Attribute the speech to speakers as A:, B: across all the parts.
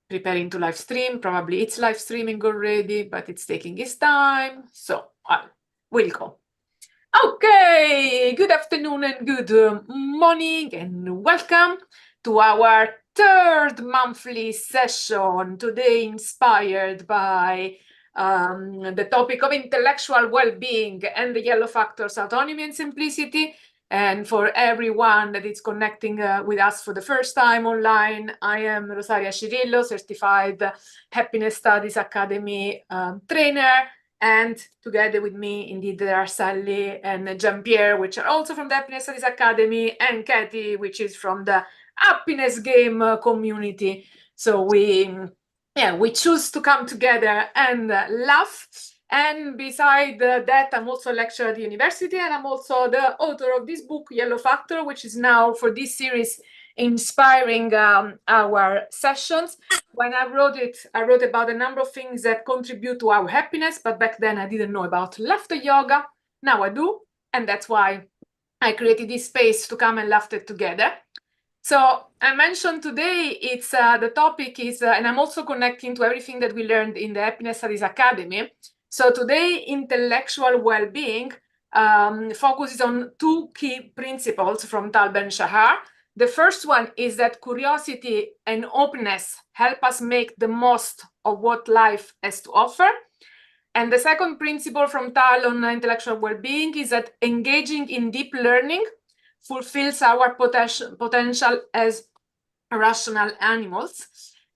A: preparing to live stream. Probably it's live streaming already, but it's taking its time. So we'll go. Okay, good afternoon and good morning, and welcome to our third monthly session, today inspired by the topic of intellectual well-being and the yellow factors, autonomy and simplicity. And for everyone that is connecting with us for the first time online, I am Rosaria Cirillo, certified Happiness Studies Academy trainer. And together with me, indeed, there are Sally and Jean-Pierre, which are also from the Happiness Studies Academy, and Katie, which is from the Happiness Game community. So we choose to come together and laugh. And beside that, I'm also a lecturer at the university, and I'm also the author of this book, Yellow Factor, which is now, for this series, inspiring our sessions. When I wrote it, I wrote about a number of things that contribute to our happiness, but back then I didn't know about laughter yoga. Now I do, and that's why I created this space to come and laugh it together. So I mentioned today, it's the topic is, and I'm also connecting to everything that we learned in the Happiness Studies Academy. So today, intellectual well-being focuses on two key principles from Tal Ben-Shahar. The first one is that curiosity and openness help us make the most of what life has to offer. And the second principle from Tal on intellectual well-being is that engaging in deep learning fulfills our potential as rational animals.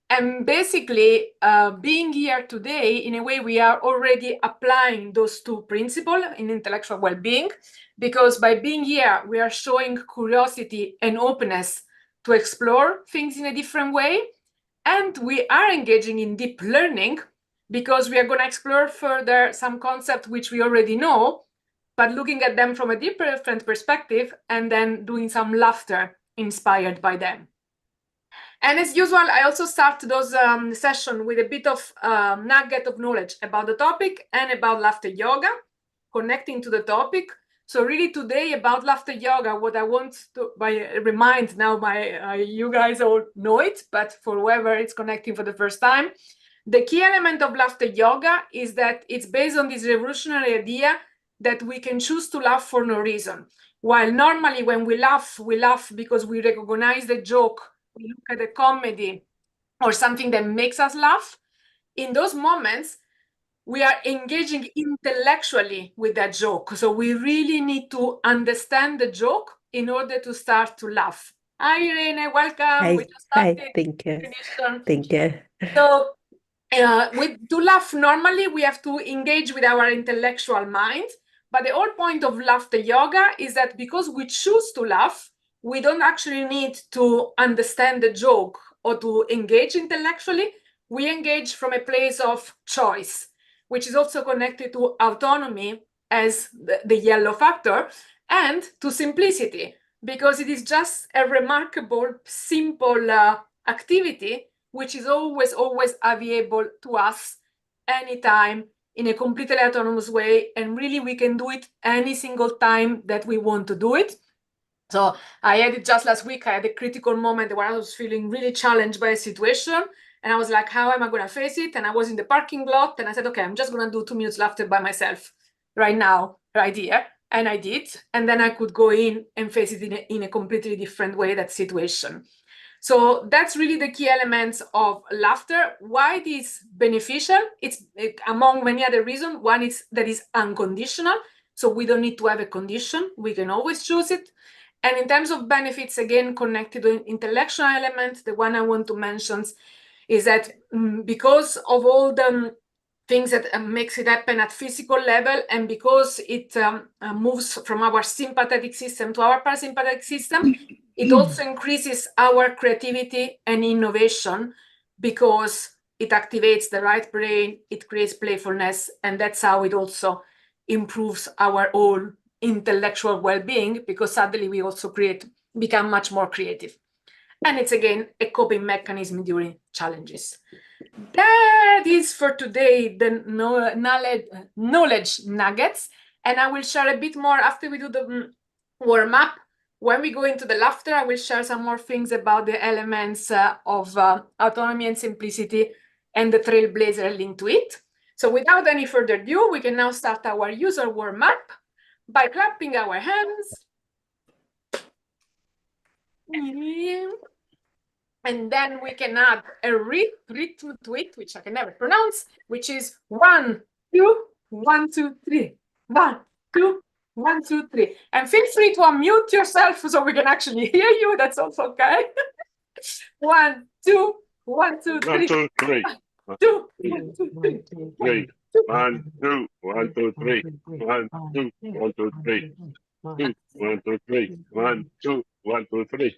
A: And basically, being here today, in a way, we are already applying those two principles in intellectual well-being, because by being here, we are showing curiosity and openness to explore things in a different way. And we are engaging in deep learning because we are going to explore further some concepts which we already know, but looking at them from a different perspective, and then doing some laughter inspired by them. And as usual, I also start those sessions with a bit of nugget of knowledge about the topic and about laughter yoga, connecting to the topic. So really today about laughter yoga, what I want to remind now, you guys all know it, but for whoever it's connecting for the first time, the key element of laughter yoga is that it's based on this revolutionary idea that we can choose to laugh for no reason. While normally when we laugh because we recognize the joke, we look at a comedy or something that makes us laugh. In those moments, we are engaging intellectually with that joke. So we really need to understand the joke in order to start to laugh. Hi, Irene, welcome.
B: Hi,
A: We just started.
B: thank you. Thank you.
A: So to laugh, normally we have to engage with our intellectual mind. But the whole point of laughter yoga is that because we choose to laugh, we don't actually need to understand the joke or to engage intellectually. We engage from a place of choice, which is also connected to autonomy as the yellow factor, and to simplicity, because it is just a remarkable, simple activity, which is always available to us anytime in a completely autonomous way. And really, we can do it any single time that we want to do it. So I had it just last week. I had a critical moment where I was feeling really challenged by a situation. And I was like, how am I going to face it? And I was in the parking lot and I said, okay, I'm just going to do 2 minutes laughter by myself right now, right here. And I did. And then I could go in and face it in a completely different way, that situation. So that's really the key elements of laughter. Why it is beneficial? It's among many other reasons. One is that it's unconditional. So we don't need to have a condition. We can always choose it. And in terms of benefits, again, connected to intellectual element, the one I want to mention is that because of all the things that makes it happen at physical level, and because it moves from our sympathetic system to our parasympathetic system, it also increases our creativity and innovation because it activates the right brain, it creates playfulness, and that's how it also improves our own intellectual well-being, because suddenly we also become much more creative. And it's, again, a coping mechanism during challenges. That is for today the knowledge nuggets, and I will share a bit more after we do the warm-up When we go into the laughter, I will share some more things about the elements of autonomy and simplicity and the trailblazer linked to it. So without any further ado, we can now start our user warm-up by clapping our hands. And then we can add a rhythm to it, which I can never pronounce, which is 1, 2, 1, 2, 3. 1, 2, 1, 2, 3. And feel free to unmute yourself so we can actually hear you. That's also okay. 1, 2, 1, 2, 3.
C: 1, 2, 3.
A: 2, 1, 2, 3.
C: 3. 1, 2, 1, 2, 3. 1, 2, 1, 2, 3. 2, 1, 2, 3. 1, 2, 1, 2, 3.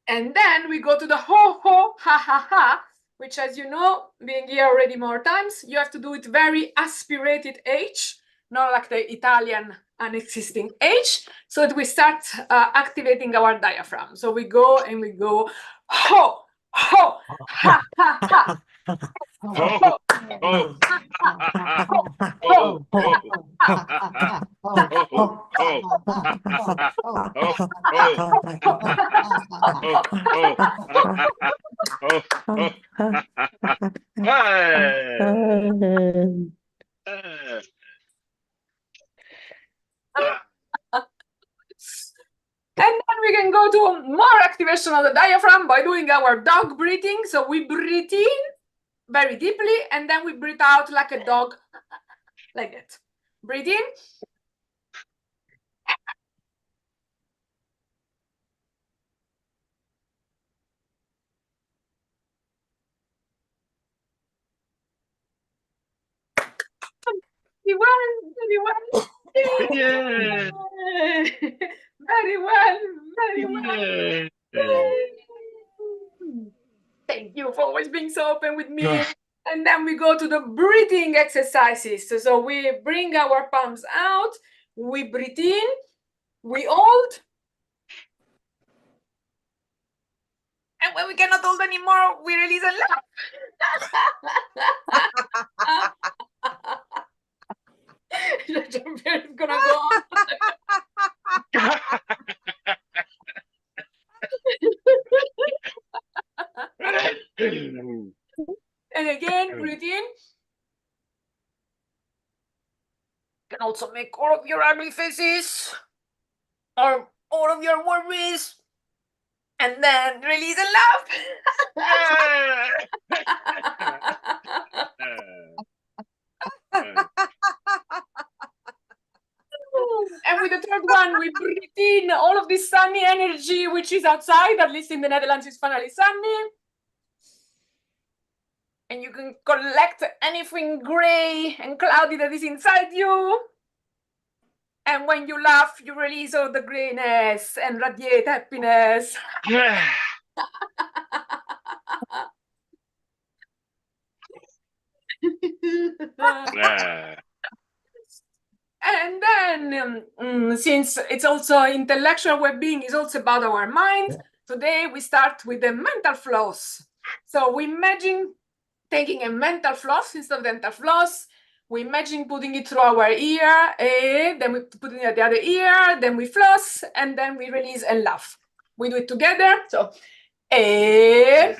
A: And then we go to the ho, ho, ha, ha, ha, which, as you know, being here already more times, you have to do it very aspirated H, not like the Italian unexisting H, so that we start activating our diaphragm. So we go and we go ho, ho, ha, ha, ha.
C: Ho, ho, ho, ho,
A: And then we can go to more activation of the diaphragm by doing our dog breathing. So we breathe in very deeply, and then we breathe out like a dog, like that. Breathe in. Very well.
C: Yeah.
A: Very well, very well. Thank you for always being so open with me. And then we go to the breathing exercises. So we bring our palms out, we breathe in, we hold. And when we cannot hold anymore, we release and laugh. Jean-Pierre is gonna go on. And again, breathe in. You can also make all of your ugly faces or all of your worries. And then release and laugh. And with the third one, we breathe in all of this sunny energy, which is outside, at least in the Netherlands, it's finally sunny. And you can collect anything gray and cloudy that is inside you. And when you laugh, you release all the grayness and radiate happiness. And then, since it's also intellectual well-being is also about our mind, today we start with the mental floss. So we imagine taking a mental floss instead of dental floss. We imagine putting it through our ear, then we put it at the other ear, then we floss, and then we release and laugh. We do it together. So, and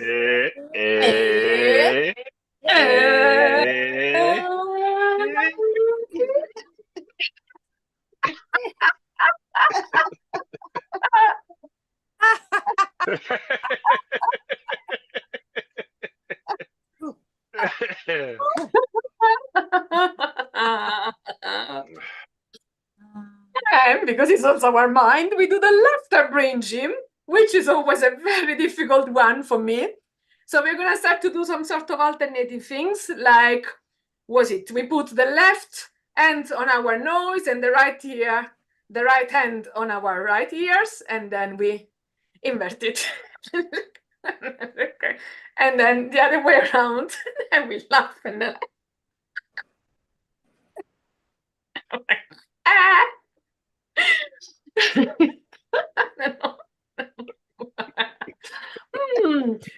A: because it's also our mind, we do the laughter brain gym, which is always a very difficult one for me. So we're going to start to do some sort of alternative things, like, we put the left hand on our nose and the right ear, the right hand on our right ears, and then we invert it. Okay. And then the other way around, and we laugh and then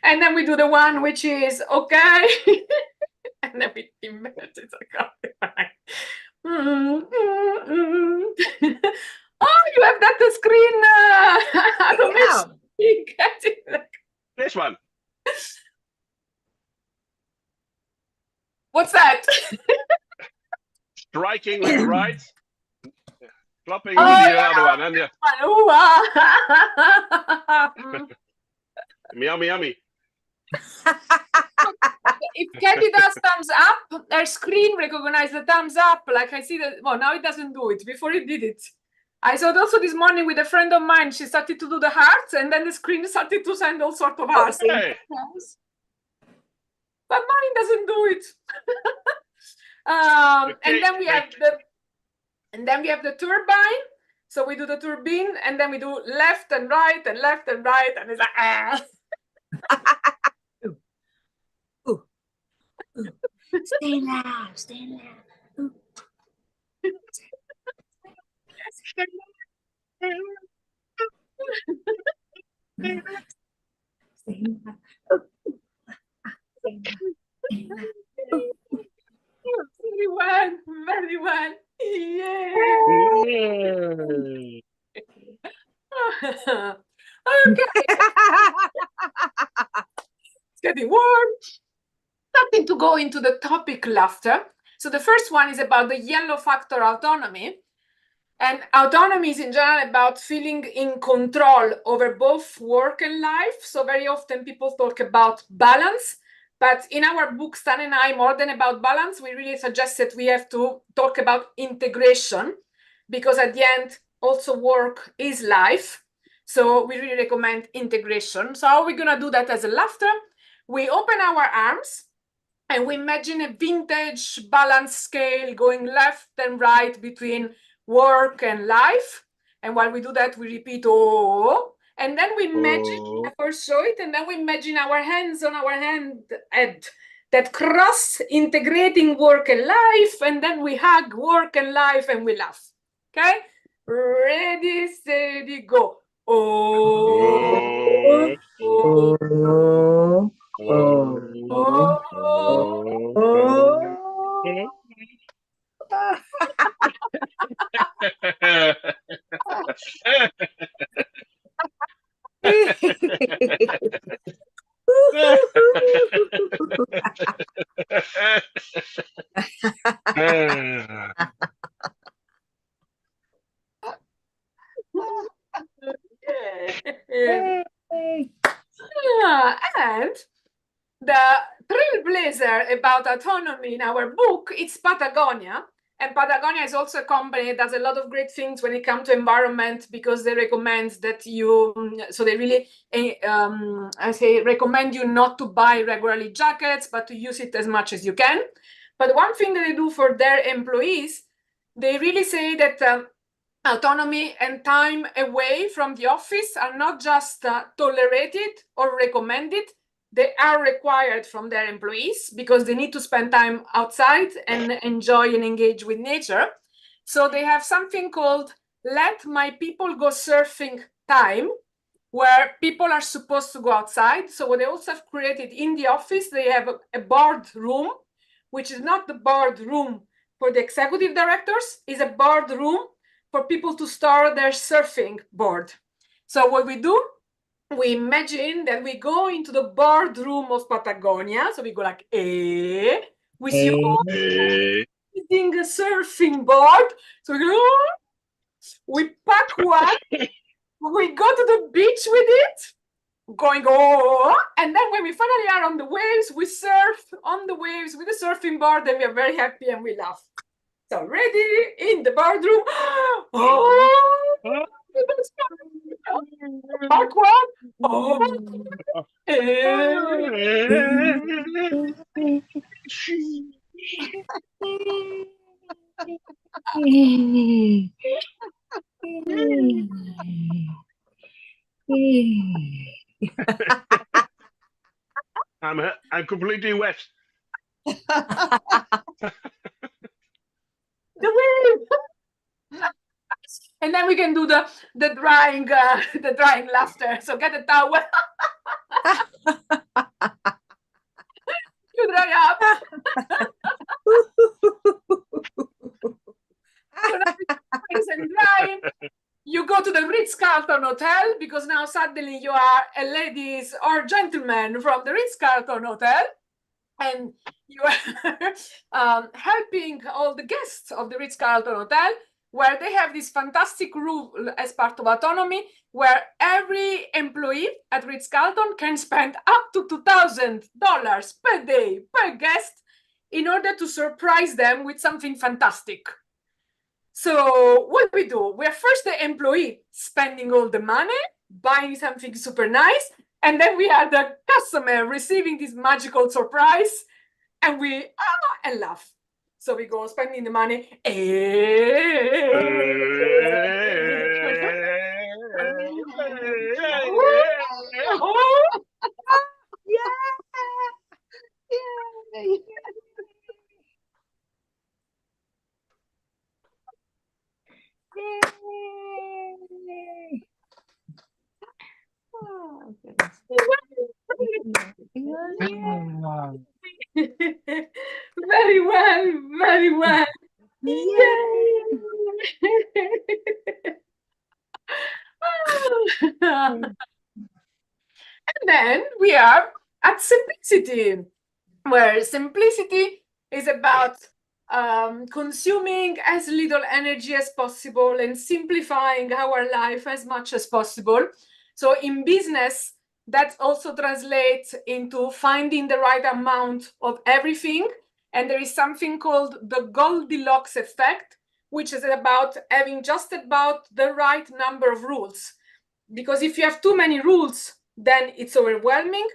A: and then we do the one which is okay, and then we invert it. Oh, you have that screen automation. Get it?
C: This one.
A: What's that?
C: Striking with the right, clapping
A: Oh,
C: with the
A: yeah.
C: other one. And yeah.
A: Mm.
C: Yummy, yummy.
A: If Katie does thumbs up, her screen recognizes the thumbs up. Like I see that. Well, now it doesn't do it. Before it did it. I saw it also this morning with a friend of mine. She started to do the hearts, and then the screen started to send all sorts of hearts.
C: Hey.
A: But mine doesn't do it. And then we have the turbine. So we do the turbine, and then we do left and right, and left and right, and it's like
B: Stay loud, stay loud.
A: Very well, very well. Yeah. Okay. It's getting warm. Starting to go into the topic laughter. So the first one is about the yellow factor autonomy. And autonomy is in general about feeling in control over both work and life. So very often people talk about balance. But in our book, Stan and I, more than about balance, we really suggest that we have to talk about integration, because at the end, also work is life. So we really recommend integration. So how are we going to do that as a laughter? We open our arms and we imagine a vintage balance scale going left and right between work and life. And while we do that, we repeat, oh, and then we imagine, I first show it, and then we imagine our hands on our head that cross, integrating work and life, and then we hug work and life and we laugh. Okay? Ready, steady, go. Oh, oh, and the trailblazer about autonomy in our book, it's Patagonia. And Patagonia is also a company that does a lot of great things when it comes to environment, because they recommend that so they really, recommend you not to buy regularly jackets, but to use it as much as you can. But one thing that they do for their employees, they really say that autonomy and time away from the office are not just tolerated or recommended, they are required from their employees, because they need to spend time outside and enjoy and engage with nature. So they have something called Let My People Go Surfing Time, where people are supposed to go outside. So what they also have created in the office, they have a board room, which is not the board room for the executive directors, is a board room for people to store their surfing board. So what we do, we imagine that we go into the boardroom of Patagonia. So we go like, we see all using a surfing board. So we go, we pack one, we go to the beach with it, going, and then when we finally are on the waves, we surf on the waves with the surfing board, and we are very happy and we laugh. So ready in the boardroom. Part one.
C: I'm completely wet.
A: The wave. And then we can do the drying laughter. So get a towel. You dry up. So now it's and dry. Ritz-Carlton Hotel, because now suddenly you are a ladies or gentleman from the Ritz-Carlton Hotel, and you are helping all the guests of the Ritz-Carlton Hotel, where they have this fantastic rule as part of Autonomy, where every employee at Ritz-Carlton can spend up to $2,000 per day per guest in order to surprise them with something fantastic. So what we do? We're first the employee spending all the money, buying something super nice, and then we are the customer receiving this magical surprise, and we and laugh. So we go spending the money. Very well, very well. Yay! And then we are at simplicity, where simplicity is about consuming as little energy as possible and simplifying our life as much as possible. So in business, that also translates into finding the right amount of everything. And there is something called the Goldilocks effect, which is about having just about the right number of rules. Because if you have too many rules, then it's overwhelming.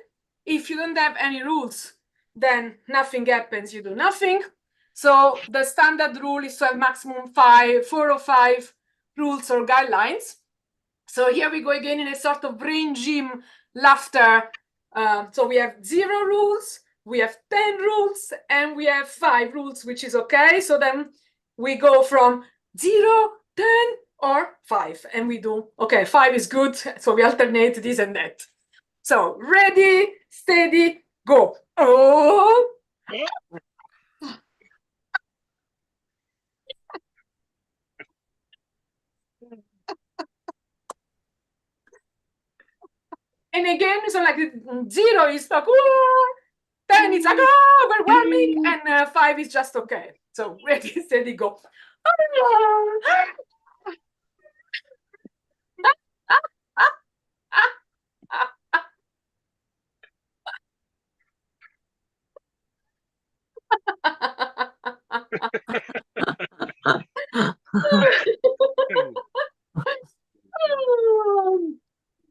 A: If you don't have any rules, then nothing happens, you do nothing. So the standard rule is to have maximum 4 or 5 rules or guidelines. So here we go again in a sort of brain gym laughter. So we have 0 rules, we have 10 rules, and we have 5 rules, which is okay. So then we go from 0, 10, or 5, and we do, okay, 5 is good. So we alternate this and that. So ready, steady, go. Oh. And again, so like 0 is like, oh, 10 is like, oh, overwhelming, and 5 is just okay. So ready, steady, go.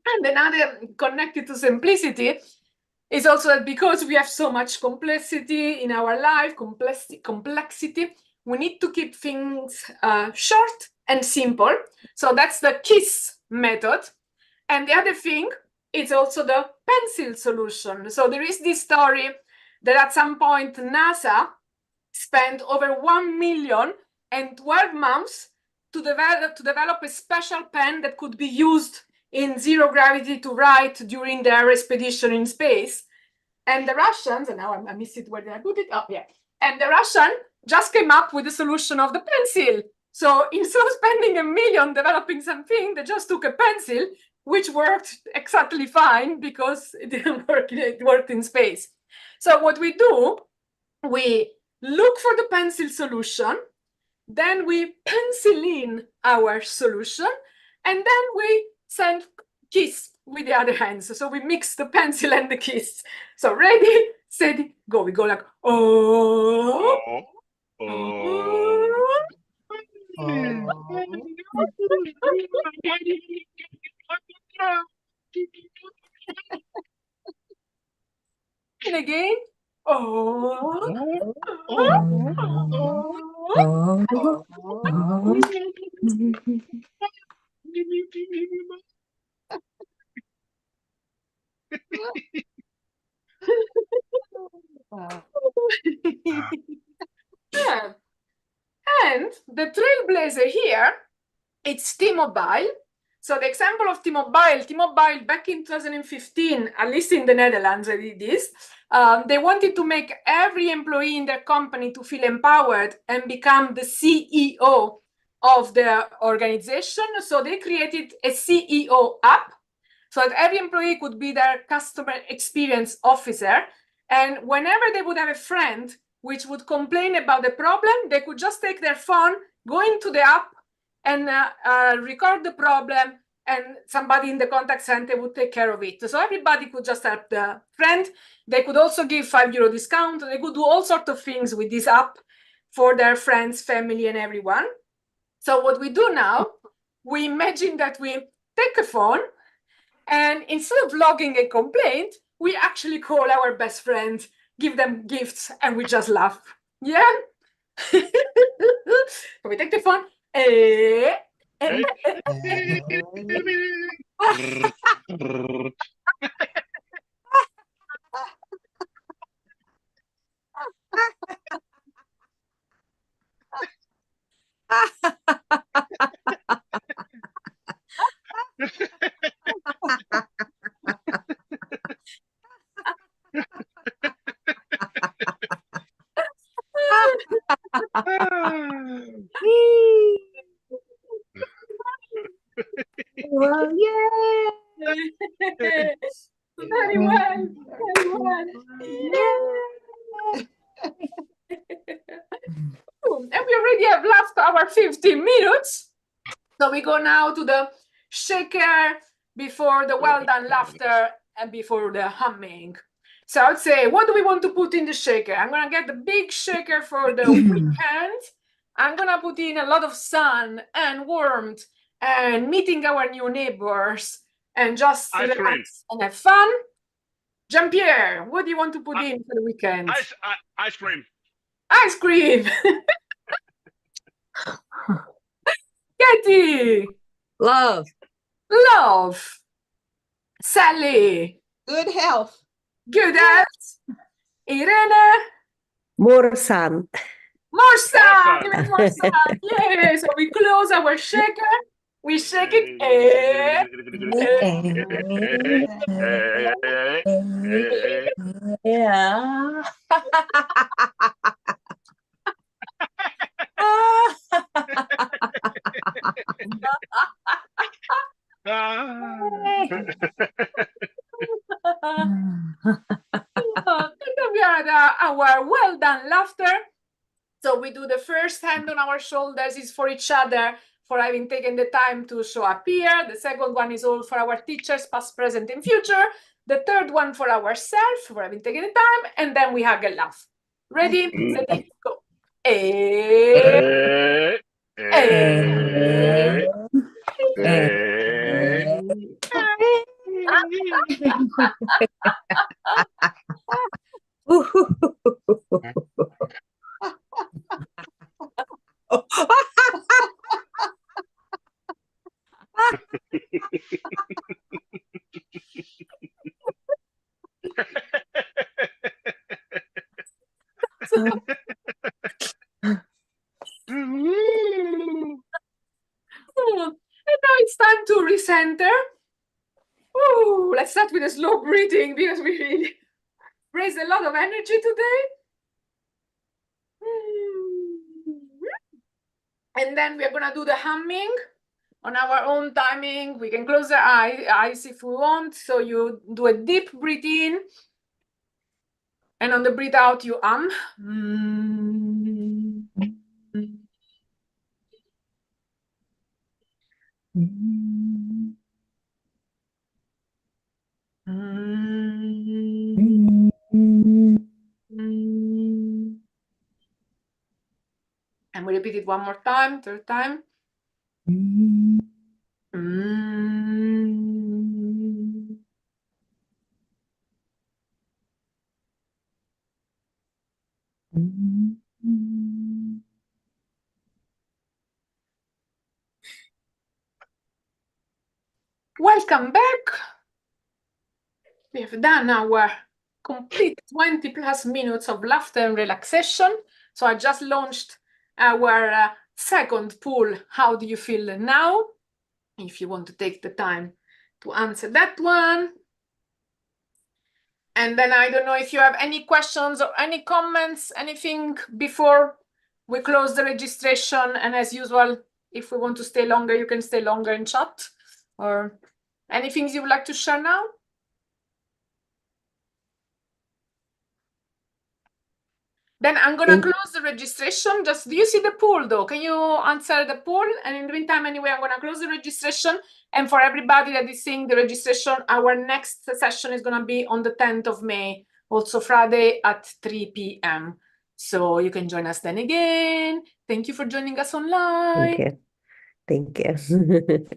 A: And another connected to simplicity is also that because we have so much complexity in our life, complexity, we need to keep things short and simple. So that's the KISS method. And the other thing is also the pencil solution. So there is this story that at some point NASA spent over 1,012 months to develop a special pen that could be used in 0 gravity to write during their expedition in space. And the Russians, and now I miss it, where did I put it? Oh, yeah. And the Russian just came up with the solution of the pencil. So instead of spending $1 million developing something, they just took a pencil, which worked exactly fine because it didn't work, it worked in space. So what we do, we look for the pencil solution, then we pencil in our solution, and then we send KISS with the other hands. So we mix the pencil and the KISS. So ready, steady, go. We go like, oh, oh, and again, oh, yeah. And the trailblazer here, it's T-Mobile. So the example of T-Mobile back in 2015, at least in the Netherlands, they did this. They wanted to make every employee in their company to feel empowered and become the CEO of the organization. So they created a CEO app so that every employee could be their customer experience officer. And whenever they would have a friend which would complain about the problem, they could just take their phone, go into the app, and record the problem, and somebody in the contact center would take care of it. So everybody could just help the friend. They could also give €5 discount. They could do all sorts of things with this app for their friends, family, and everyone. So what we do now, we imagine that we take a phone, and instead of logging a complaint, we actually call our best friend, give them gifts, and we just laugh. Yeah? So we take the phone.
B: Well, yeah.
A: Very well, very well. And we already have left our 15 minutes. So we go now to the shaker before the well done laughter and before the humming. So I would say, what do we want to put in the shaker? I'm going to get the big shaker for the weekend. I'm going to put in a lot of sun and warmth and meeting our new neighbors and just relax and have fun. Jean-Pierre, what do you want to put in for the weekend?
C: Ice cream.
A: Ice cream. Katie.
B: Love.
A: Love. Sally.
D: Good health.
A: Good health. Irene.
B: More sun.
A: More sun.
C: More
A: Even more sun. Yeah. So we close our shaker. We shake it.
B: Yeah.
A: And then we are at our well done laughter. So we do the first hand on our shoulders is for each other for having taken the time to show up here. The second one is all for our teachers, past, present, and future. The third one for ourselves for having taken the time. And then we hug and laugh. Ready? Steady, go. And now it's time to recenter. Ooh, let's start with a slow breathing because we really raised a lot of energy today. And then we're going to do the humming on our own timing. We can close the eyes if we want. So you do a deep breath in. And on the breathe out, you hum. And we repeat it one more time, third time. Welcome back. We have done our complete 20 plus minutes of laughter and relaxation. So I just launched our second poll. How do you feel now? If you want to take the time to answer that one. And then I don't know if you have any questions or any comments, anything before we close the registration. And as usual, If we want to stay longer, you can stay longer and chat. Or anything you would like to share now? Then I'm gonna close the registration. Just, do you see the poll though? Can you answer the poll? And in the meantime, anyway, I'm gonna close the registration. And for everybody that is seeing the registration, our next session is gonna be on the 10th of May, also Friday at 3 p.m. So you can join us then again. Thank you for joining us online.
B: Thank you.